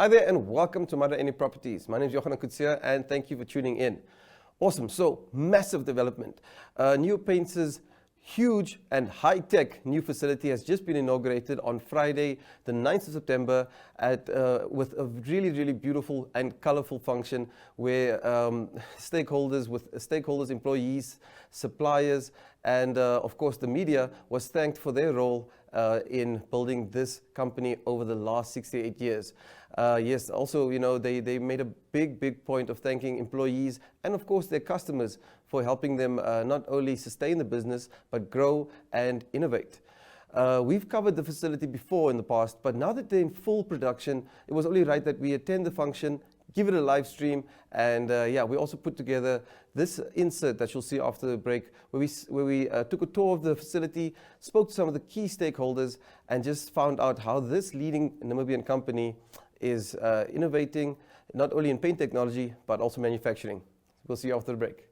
Hi there and welcome to My.Na Properties. My name is Kutsia and thank you for tuning in. Awesome, so massive development. New Paints' huge and high-tech new facility has just been inaugurated on Friday, the 9th of September with a really beautiful and colorful function where stakeholders, employees, suppliers, and of course the media was thanked for their role in building this company over the last 68 years. Yes, also, they made a big point of thanking employees and of course their customers for helping them not only sustain the business, but grow and innovate. We've covered the facility before in the past, but now that they're in full production, it was only right that we attend the function, give it a live stream, and we also put together this insert that you'll see after the break, where we took a tour of the facility, spoke to some of the key stakeholders, and just found out how this leading Namibian company is innovating not only in paint technology, but also manufacturing. We'll see you after the break.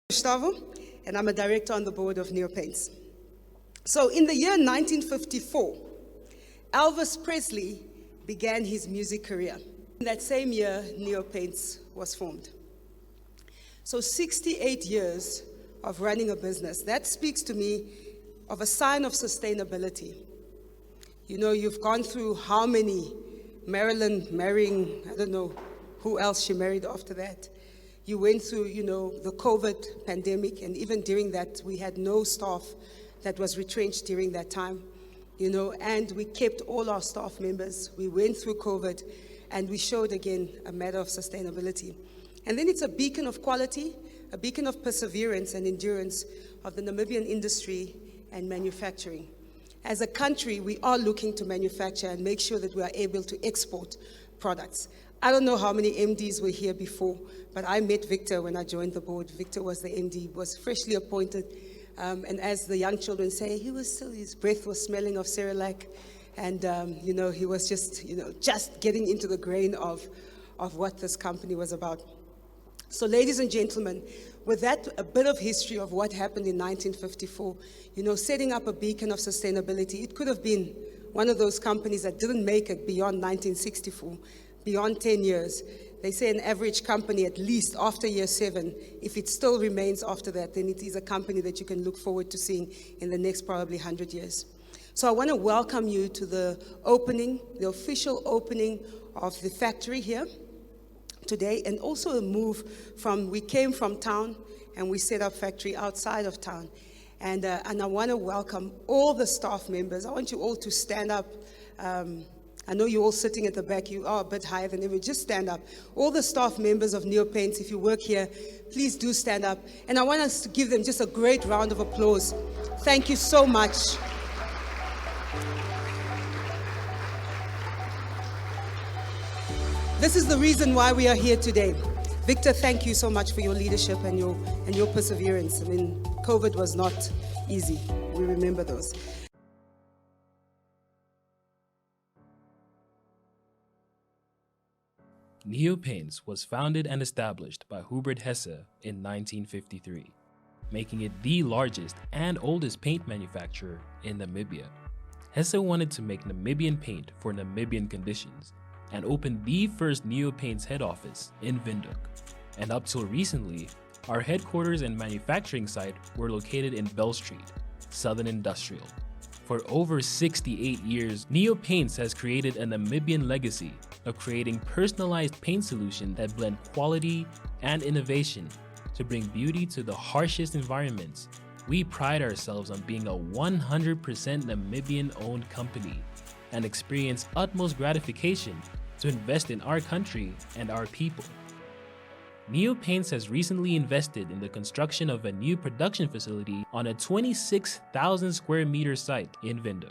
Gustavo, and I'm a director on the board of Neo Paints. So in the year 1954, Elvis Presley began his music career. In that same year, Neo Paints was formed. So 68 years of running a business, that speaks to me of a sign of sustainability. You know, you've gone through how many? Marilyn marrying, I don't know who else she married after that. You went through, the COVID pandemic, and even during that, we had no staff that was retrenched during that time, and we kept all our staff members. We went through COVID, and we showed, again, a matter of sustainability. And then it's a beacon of quality, a beacon of perseverance and endurance of the Namibian industry and manufacturing. As a country, we are looking to manufacture and make sure that we are able to export products. I don't know how many MDs were here before, but I met Victor when I joined the board. Victor was the MD, was freshly appointed, and as the young children say, his breath was smelling of Cerelac, and he was just getting into the grain of what this company was about. So ladies and gentlemen, with that, a bit of history of what happened in 1954, setting up a beacon of sustainability. It could have been one of those companies that didn't make it beyond 1964, beyond 10 years. They say an average company, at least after year 7, if it still remains after that, then it is a company that you can look forward to seeing in the next probably 100 years. So I want to welcome you to the opening, the official opening of the factory here today, and also a move from, we came from town and we set up factory outside of town. And I want to welcome all the staff members. I want you all to stand up. I know you're all sitting at the back. You are a bit higher than ever. Just stand up. All the staff members of Neo Paints, if you work here, please do stand up. And I want us to give them just a great round of applause. Thank you so much. This is the reason why we are here today. Victor, thank you so much for your leadership and your perseverance. I mean, COVID was not easy. We remember those. Neopaints was founded and established by Hubert Hesse in 1953, making it the largest and oldest paint manufacturer in Namibia. Hesse wanted to make Namibian paint for Namibian conditions and opened the first Neopaints head office in Windhoek. And up till recently, our headquarters and manufacturing site were located in Bell Street, Southern Industrial. For over 68 years, Neopaints has created a Namibian legacy of creating personalized paint solutions that blend quality and innovation to bring beauty to the harshest environments. We pride ourselves on being a 100% Namibian-owned company and experience utmost gratification to invest in our country and our people. Neopaints has recently invested in the construction of a new production facility on a 26,000 square meter site in Windhoek.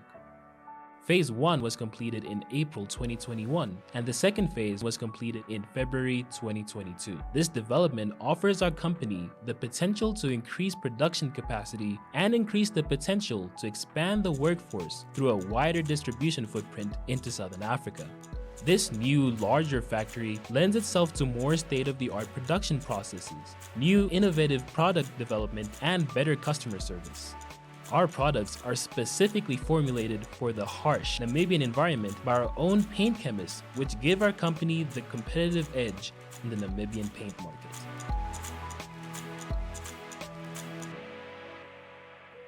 Phase 1 was completed in April 2021, and the second phase was completed in February 2022. This development offers our company the potential to increase production capacity and increase the potential to expand the workforce through a wider distribution footprint into Southern Africa. This new, larger factory lends itself to more state-of-the-art production processes, new innovative product development, and better customer service. Our products are specifically formulated for the harsh Namibian environment by our own paint chemists, which give our company the competitive edge in the Namibian paint market.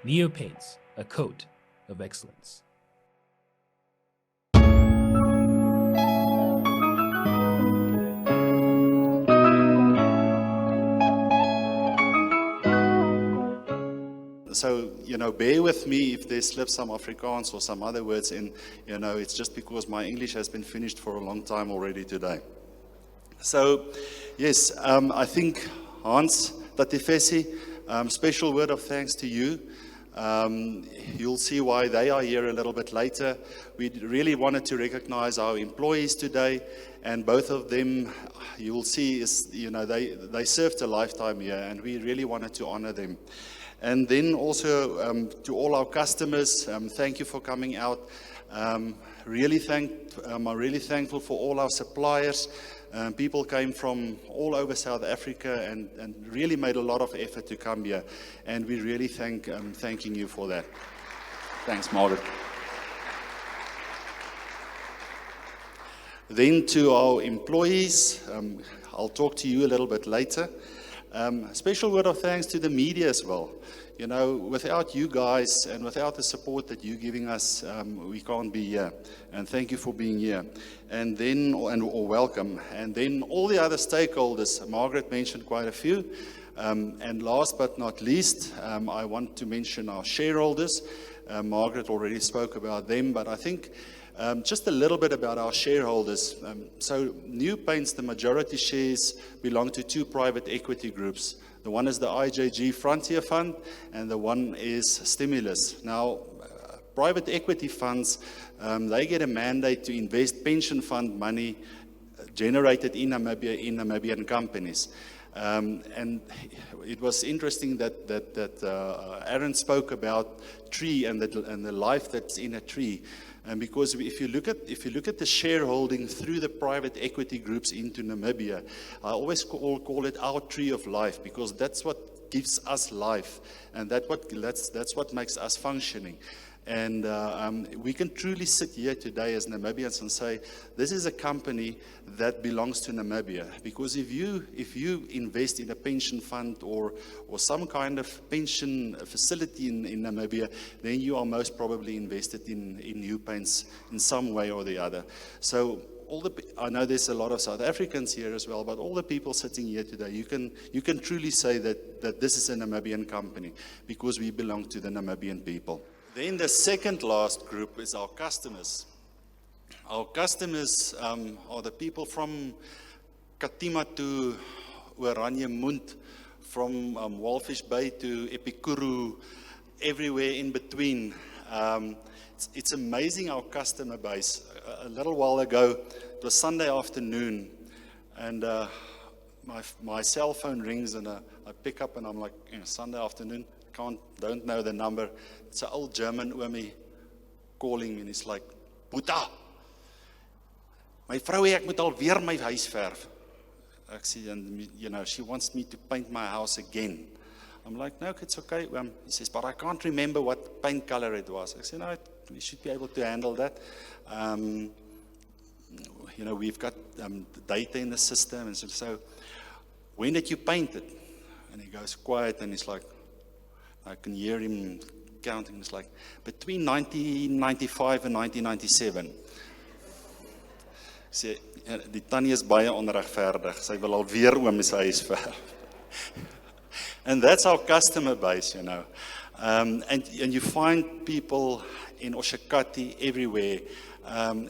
Neopaints, a coat of excellence. So, bear with me if there slips some Afrikaans or some other words in, it's just because my English has been finished for a long time already today. So, yes, I think Hans Tatifesi, special word of thanks to you. You'll see why they are here a little bit later. We really wanted to recognize our employees today, and both of them, you will see, they served a lifetime here, and we really wanted to honor them. And then also to all our customers, thank you for coming out. I'm really thankful for all our suppliers. People came from all over South Africa and really made a lot of effort to come here. And we really thanking you for that. Thanks, Margaret. Then to our employees, I'll talk to you a little bit later. Special word of thanks to the media as well. Without you guys and without the support that you're giving us, we can't be here. And thank you for being here. And then, or welcome. And then all the other stakeholders, Margaret mentioned quite a few. And last but not least, I want to mention our shareholders. Margaret already spoke about them, but I think just a little bit about our shareholders. So Neopaints, the majority shares belong to two private equity groups. The one is the IJG Frontier Fund, and the one is Stimulus. Now, private equity funds, they get a mandate to invest pension fund money generated in Namibia in Namibian companies. And it was interesting that Aaron spoke about tree and the life that's in a tree. And because if you look at the shareholding through the private equity groups into Namibia, I always call it our tree of life, because that's what gives us life, and that's what makes us functioning. And we can truly sit here today as Namibians and say, this is a company that belongs to Namibia. Because if you invest in a pension fund or some kind of pension facility in Namibia, then you are most probably invested in Neopaints in some way or the other. So I know there's a lot of South Africans here as well, but all the people sitting here today, you can truly say that this is a Namibian company, because we belong to the Namibian people. Then the second last group is our customers. Our customers are the people from Katima to Oranje-Mund, from Walfish Bay to Epikuru, everywhere in between. It's amazing, our customer base. A little while ago, it was Sunday afternoon, and my cell phone rings, and I pick up, and I'm like, Sunday afternoon, don't know the number. It's an old German oomie calling me, and he's like, Buddha, My vrou ek moet alweer my huis verf. Ek sê, and you know, she wants me to paint my house again. I'm like, no, it's okay. He says, but I can't remember what paint color it was. I said, no, we should be able to handle that. You know, we've got data in the system. And so, when did you paint it? And he goes quiet and he's like, I can hear him counting. It's like, between 1995 and 1997. Sê, die tannie is baie onregverdig. Sy wil alweer oom se huis verf. And that's our customer base, you know. And you find people in Oshakati everywhere.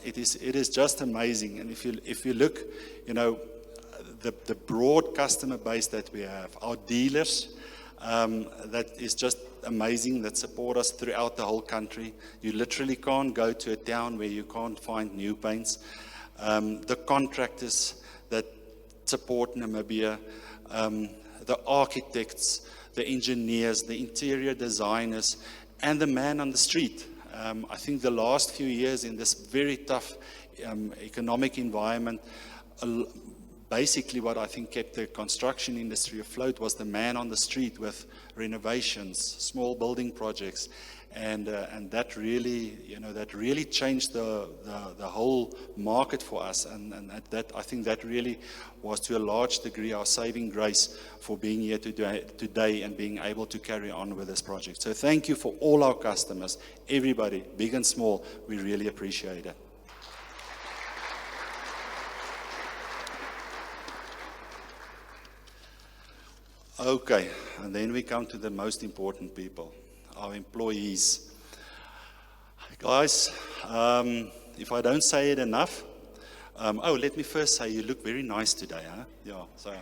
It is just amazing. And if you look, you know, the broad customer base that we have, our dealers, that is just amazing, that support us throughout the whole country. You literally can't go to a town where you can't find new paints. The contractors that support Namibia, the architects, the engineers, the interior designers, and the man on the street. I think the last few years in this very tough economic environment, basically what I think kept the construction industry afloat was the man on the street with renovations, small building projects. And that really, you know, that really changed the whole market for us. And that, I think that really was to a large degree our saving grace for being here today and being able to carry on with this project. So thank you for all our customers, everybody, big and small. We really appreciate it. Okay, and then we come to the most important people. Our employees. Guys, if I don't say it enough, let me first say you look very nice today, huh? Yeah, so.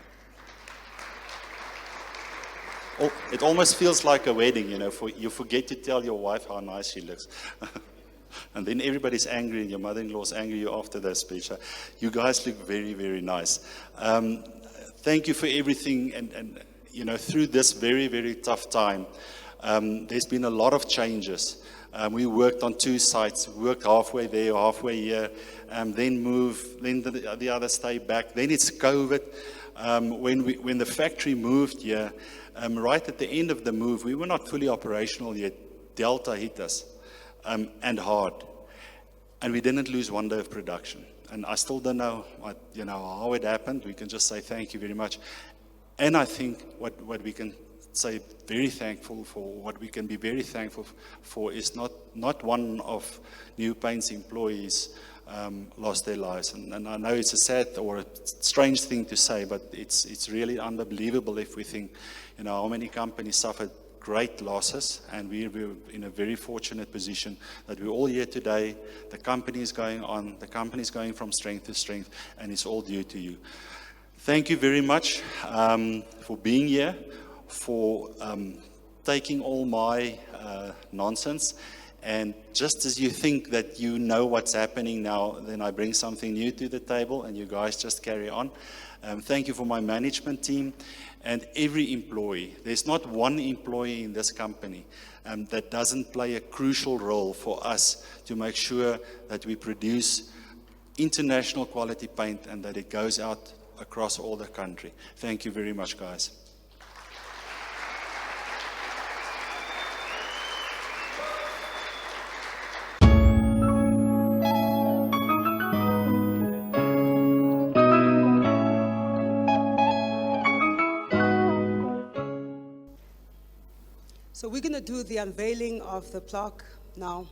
Oh, it almost feels like a wedding, you know, you forget to tell your wife how nice she looks. And then everybody's angry and your mother-in-law's angry you after that speech. You guys look very, very nice. Thank you for everything and you know, through this very, very tough time. There's been a lot of changes. We worked on 2 sites, worked halfway there, halfway here, then moved, then the other stayed back. Then it's COVID. When the factory moved here, right at the end of the move, we were not fully operational yet. Delta hit us, and hard. And we didn't lose 1 day of production. And I still don't know how it happened. We can just say thank you very much. And I think what we can say very thankful for, what we can be very thankful for is not one of New Paint's employees lost their lives. And I know it's a sad or a strange thing to say, but it's really unbelievable if we think, you know, how many companies suffered great losses, and we're in a very fortunate position that we're all here today. The company is going on, the company is going from strength to strength, and it's all due to you. Thank you very much for being here, for taking all my nonsense. And just as you think that you know what's happening now, then I bring something new to the table and you guys just carry on. Thank you for my management team and every employee. There's not one employee in this company that doesn't play a crucial role for us to make sure that we produce international quality paint and that it goes out across all the country. Thank you very much, guys. So we're going to do the unveiling of the plaque now.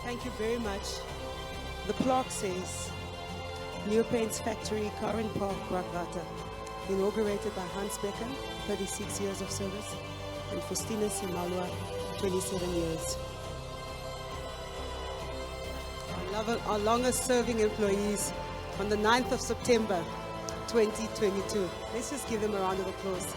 Thank you very much. The plaque says, New Paints Factory, Carin Park, Brakwater, inaugurated by Hans Becker, 36 years of service, and Faustina Simalwa, 27 years. Our longest serving employees on the 9th of September 2022. Let's just give them a round of applause.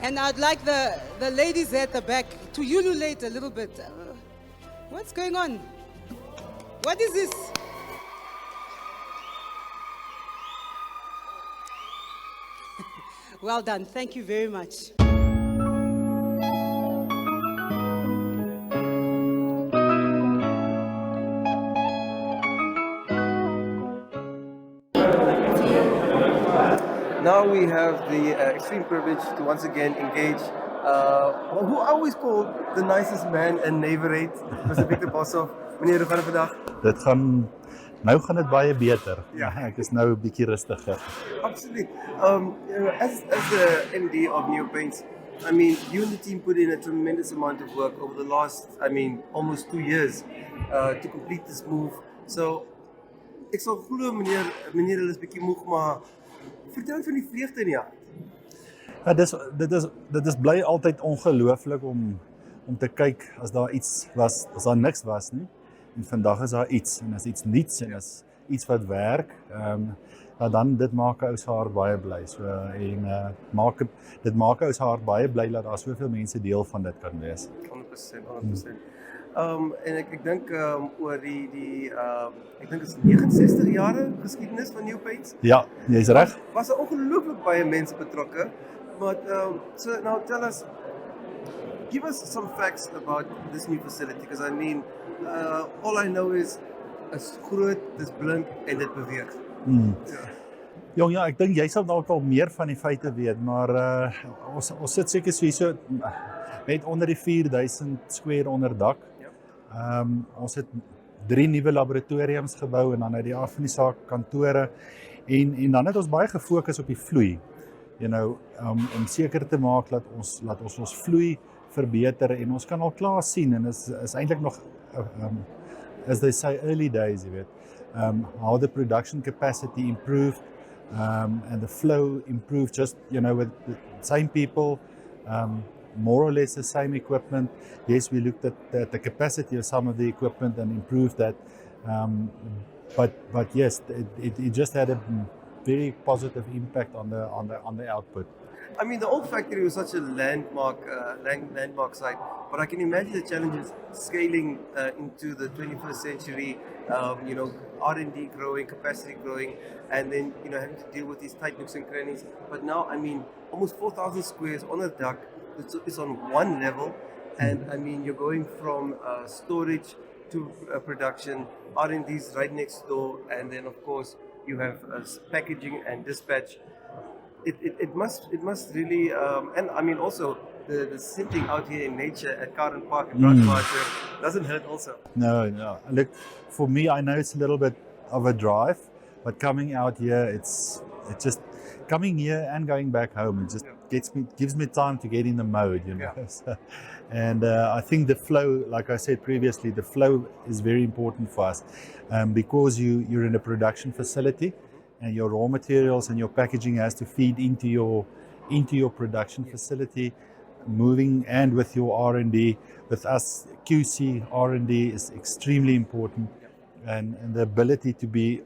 And I'd like the ladies at the back to ululate a little bit. What's going on? What is this? Well done. Thank you very much. Now we have the extreme privilege to once again engage who I always call the nicest man in Naverate, Mr. Victor Boshoff. Meneer, hoe gaan het vandaag? Nou gaan dit baie beter. Ja. Ek is nou 'n bietjie rustiger. Absolutely. As the MD of Neo Paints, I mean, you and the team put in a tremendous amount of work over the last, almost 2 years to complete this move. So, ek sal glo meneer hulle is bietjie moeg, maar vertel van die vreugde in die hart. Ja, dit is bly altyd ongelooflik om te kyk as daar iets was, as daar niks was nie. En vandag is daar iets, en as iets niets en as iets wat werk, dan dit maak 'n ou se hart baie bly. So dit maak 'n ou se hart baie bly dat daar soveel mense deel van dit kan wees. 100%. En ek dink oor die ek dink dit is 69 jare geskiedenis van New Paints. Ja, jy's reg. Was ongelooflik baie mense betrokke. But so now tell us, give us some facts about this new facility, because I mean, all I know is is groot, dis blink en dit beweeg. Jong, ja, ek dink jy sal dalk al meer van die feite weet, maar ons sit seker so net onder die 4000 square onder dak. Ons het 3 nuwe laboratoriums gebou en dan uit die af van die saak kantore en dan het ons baie gefokus op die vloei. Om seker te maak dat ons vloei verbeter en ons kan al klaar sien en is eintlik nog as they say early days, jy weet. How the production capacity improved and the flow improved just, with the same people, more or less the same equipment. Yes, we looked at the capacity of some of the equipment and improved that. But yes, it just had a very positive impact on the output. I mean, the old factory was such a landmark site, but I can imagine the challenges scaling into the 21st century. R&D growing, capacity growing, and then having to deal with these tight nooks and crannies. But now, I mean, almost 4,000 squares on a duct. It's on one level, and I mean, you're going from storage to production. R&D's right next door, and then of course you have packaging and dispatch. It must really, and I mean also the sitting out here in nature at Carin Park in Brakwater doesn't hurt also. No. Look, for me, I know it's a little bit of a drive, but coming out here, it's just coming here and going back home. It just gives me time to get in the mode, Yeah. So, and I think the flow, like I said previously, the flow is very important for us because you're in a production facility. And your raw materials and your packaging has to feed into your production facility, moving and with your R&D. With us, QC R&D is extremely important, and the ability to be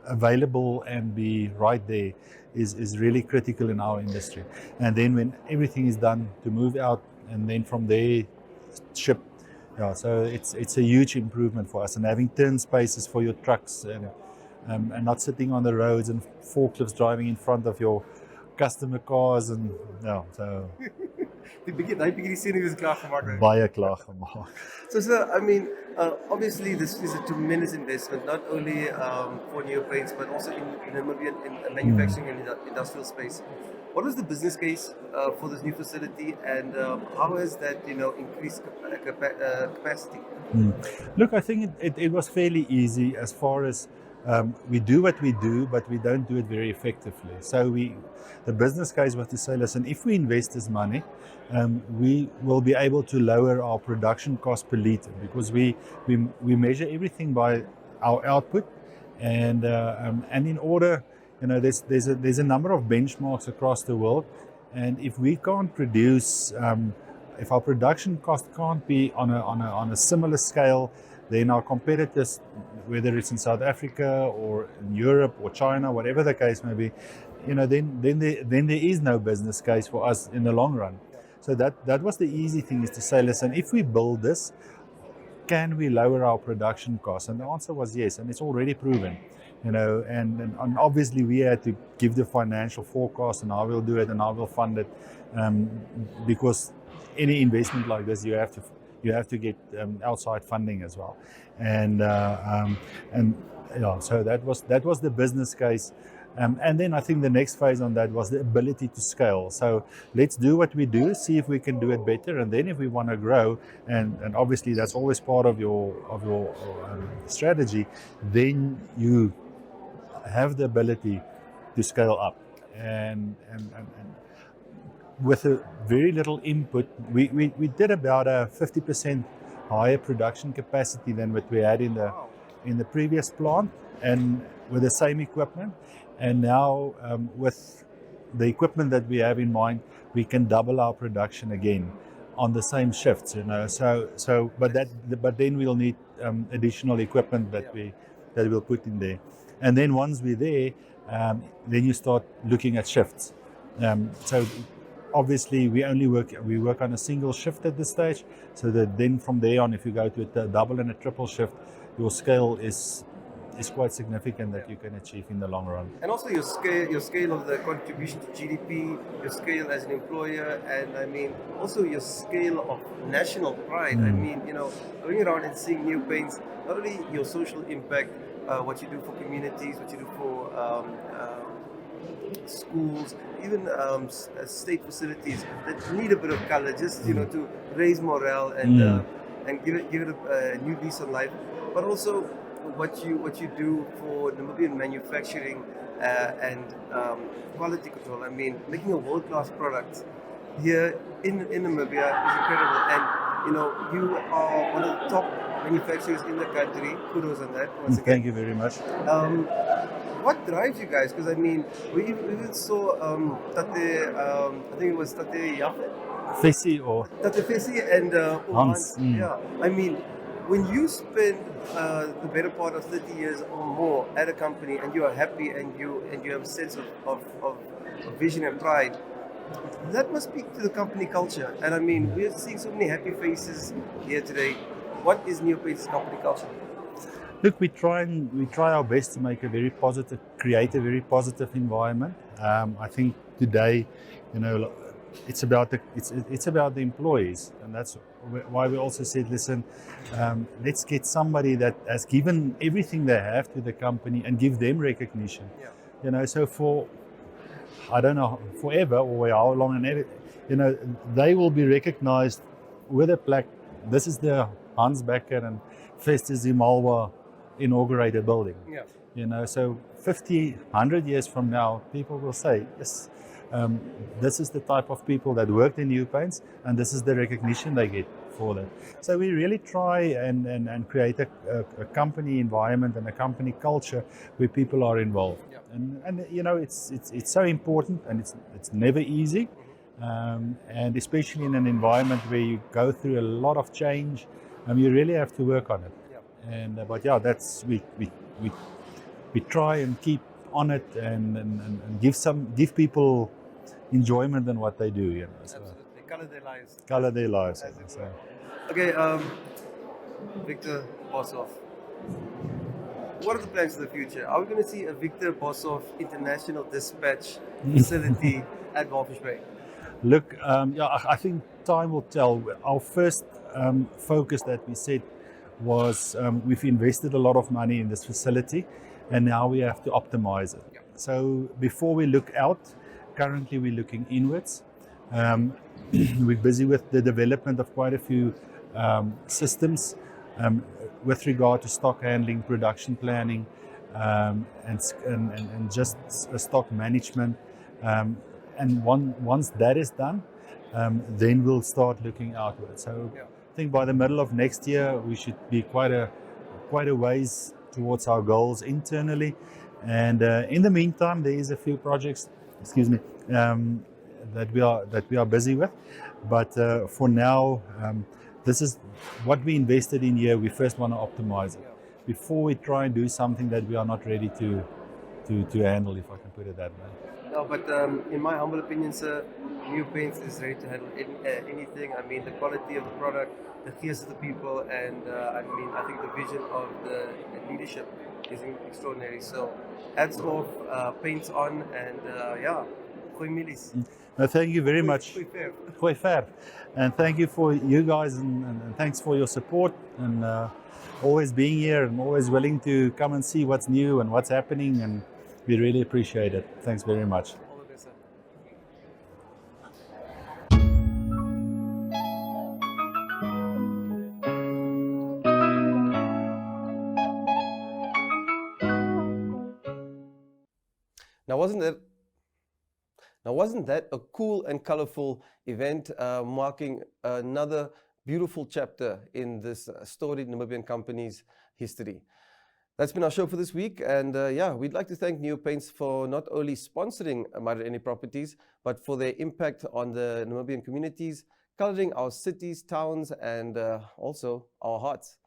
available and be right there is really critical in our industry. And then when everything is done, to move out and then from there ship. Yeah, so it's a huge improvement for us, and having turn spaces for your trucks and not sitting on the roads and forklifts driving in front of your customer cars and so Die bietjie senuwees klaar gemaak. baie klaar gemaak. So I mean, obviously this is a tremendous investment, not only for Neo Paints, but also in Namibian in manufacturing and industrial space. What was the business case for this new facility, and how has that increased capacity? Look, I think it was fairly easy as far as we do what we do, but we don't do it very effectively. So the business case was to say, listen, if we invest this money, we will be able to lower our production cost per liter, because we measure everything by our output, and in order, there's a number of benchmarks across the world, and if we can't produce if our production cost can't be on a similar scale, then our competitors, whether it's in South Africa or in Europe or China, whatever the case may be, then there is no business case for us in the long run. So that was the easy thing, is to say, listen, if we build this, can we lower our production costs? And the answer was yes, and it's already proven. And obviously we had to give the financial forecast, and I will do it, and I will fund it, because any investment like this, you have to get outside funding as well. So that was the business case. And then I think the next phase on that was the ability to scale. So let's do what we do, see if we can do it better, and then if we want to grow, and obviously that's always part of your strategy, then you have the ability to scale up. And with a very little input, we did about a 50% higher production capacity than what we had in the previous plant, and with the same equipment. And now with the equipment that we have in mind, we can double our production again on the same shifts. But then we'll need additional equipment that we'll put in there. And then once we're there, then you start looking at shifts. So obviously we work on a single shift at this stage, so that then from there on, if you go to a double and a triple shift, your scale is quite significant that you can achieve in the long run. And also your scale of the contribution to GDP, your scale as an employer, and I mean also your scale of national pride. I mean, going around and seeing New Paints, not only your social impact, what you do for communities, what you do for schools, even state facilities that need a bit of color, just to raise morale and give it a new lease on life, but also what you do for Namibian manufacturing and quality control. I mean, making a world-class product here in Namibia is incredible, and you are one of the top manufacturers in the country. Kudos on that. Once again. Thank you very much. What drives you guys? Because I mean, we even saw Tate, I think it was Tate Yaffe? Fesi or Tate Fesi and Hans. Yeah, I mean, when you spend the better part of 30 years or more at a company, and you are happy, and you have a sense of vision and pride, that must speak to the company culture. And I mean, we're seeing so many happy faces here today. What is New Paints' company culture? Look, we try our best to make create a very positive environment. I think today, it's about the employees, and that's why we also said, listen, let's get somebody that has given everything they have to the company and give them recognition. Yeah. So for, I don't know, forever or how long, and they will be recognized with a plaque. This is the Hans Becker and Festes Malwa inaugurated building. Yeah. So 50, 100 years from now, people will say, yes, this is the type of people that worked in New Paints, and this is the recognition they get for that. So we really try and create a company environment and a company culture where people are involved. Yeah. And it's so important, and it's never easy, and especially in an environment where you go through a lot of change, you really have to work on it. Yeah. But yeah, that's we try and keep on it and give people enjoyment in what they do. So. Absolutely, color their lives. Color their lives, I think so. Okay, Victor Boshoff. What are the plans for the future? Are we going to see a Victor Boshoff International Dispatch facility at Walvish Bay? Look, I think time will tell. Our first focus that we set was we've invested a lot of money in this facility, and now we have to optimize it. Yeah. So before we look out, currently we're looking inwards. We're busy with the development of quite a few systems with regard to stock handling, production planning, and just stock management. And once that is done, then we'll start looking outwards. So yeah. I think by the middle of next year, we should be quite a ways towards our goals internally. And in the meantime, there is a few projects, that we are busy with. But for now, this is what we invested in here. We first want to optimize it before we try and do something that we are not ready to handle, if I can put it that way. No, but in my humble opinion, sir, New Paints is ready to handle anything. I mean, the quality of the product, the fierce of the people, and I think the vision of the leadership is extraordinary. So, hats off, paints on, and yeah, goeie milies. No, thank you very much. Goeie verf. Goeie verf. And thank you for you guys, and thanks for your support, and always being here and always willing to come and see what's new and what's happening, and we really appreciate it. Thanks very much. All the best, sir. Wasn't that a cool and colorful event marking another beautiful chapter in this storied Namibian company's history? That's been our show for this week, and yeah, we'd like to thank New Paints for not only sponsoring My.Na Properties, but for their impact on the Namibian communities, coloring our cities, towns, and also our hearts.